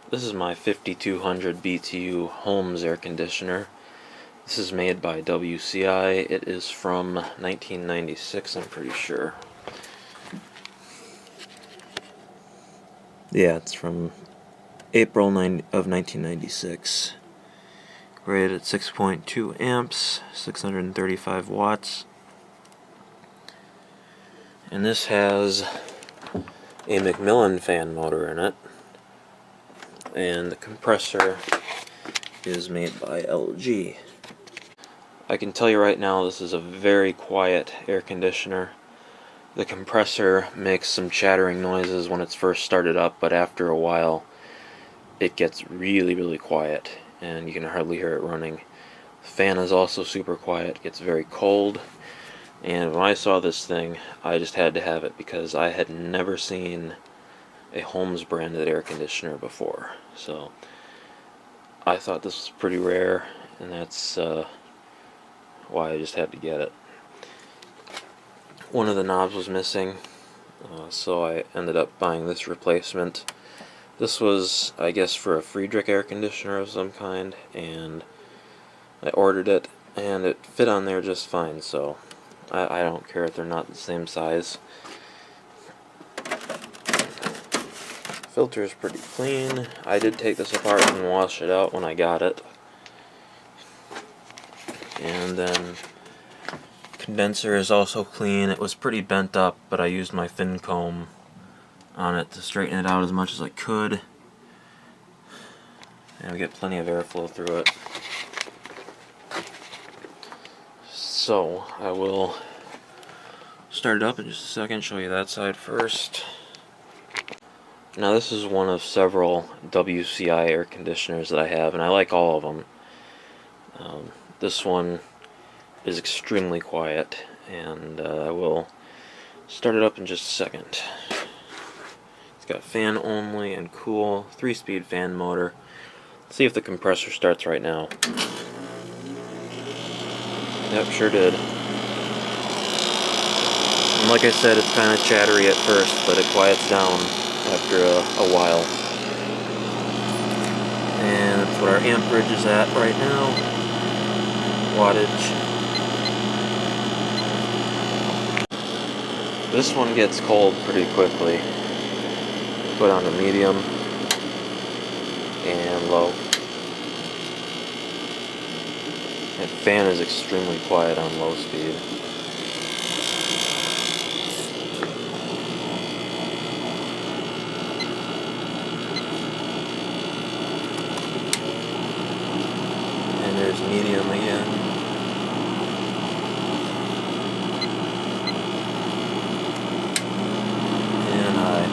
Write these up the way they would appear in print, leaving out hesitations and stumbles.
This is my 5200 BTU Holmes air conditioner. This is made by WCI. It is from 1996, I'm pretty sure. Yeah, it's from April of 1996. Rated at 6.2 amps, 635 watts. And this has a Macmillan fan motor in it. And the compressor is made by LG. I can tell you right now, this is a very quiet air conditioner. The compressor makes some chattering noises when it's first started up, but after a while it gets really quiet and you can hardly hear it running. The fan is also super quiet, it gets very cold, and when I saw this thing I just had to have it because I had never seen a Holmes branded air conditioner before. So I thought this was pretty rare, and that's why I just had to get it. One of the knobs was missing, so I ended up buying this replacement. This was, I guess, for a Friedrich air conditioner of some kind, and I ordered it, and it fit on there just fine, so I don't care if they're not the same size. Filter is pretty clean. I did take this apart and wash it out when I got it. And then condenser is also clean. It was pretty bent up, but I used my thin comb on it to straighten it out as much as I could. And we get plenty of airflow through it. So I will start it up in just a second, show you that side first. Now this is one of several WCI air conditioners that I have, and I like all of them. This one is extremely quiet, and I will start it up in just a second. It's got fan only and cool, 3-speed fan motor. Let's see if the compressor starts right now. Yep, sure did. And like I said, it's kind of chattery at first, but it quiets down after a while. And that's what our amperage is at right now. Wattage. This one gets cold pretty quickly. Put on to medium and low. That fan is extremely quiet on low speed. And there's medium again. And high.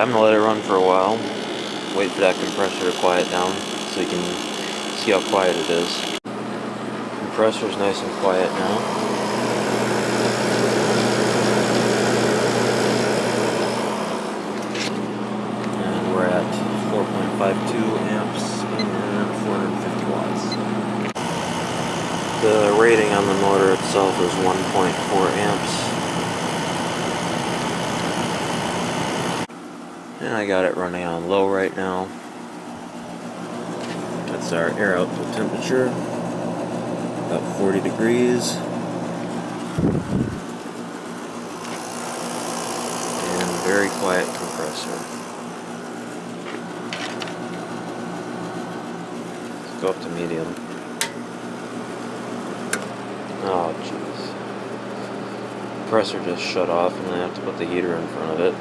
I'm going to let it run for a while. Wait for that compressor to quiet down so you can see how quiet it is. Compressor's nice and quiet now. And we're at 4.52 amps and 450 watts. The rating on the motor itself is 1.4 amps. And I got it running on low right now. That's our air output temperature, about 40 degrees. And very quiet compressor. Let's go up to medium. Oh jeez. Compressor just shut off and I have to put the heater in front of it.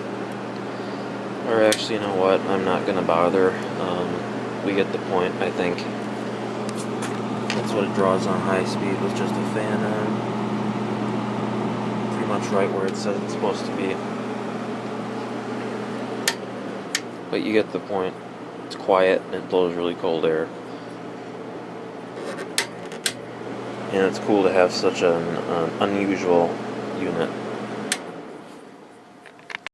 Or actually, you know what, I'm not going to bother. We get the point, I think. That's what it draws on high speed with just a fan on. Pretty much right where it says it's supposed to be. But you get the point. It's quiet and it blows really cold air. And it's cool to have such an unusual unit.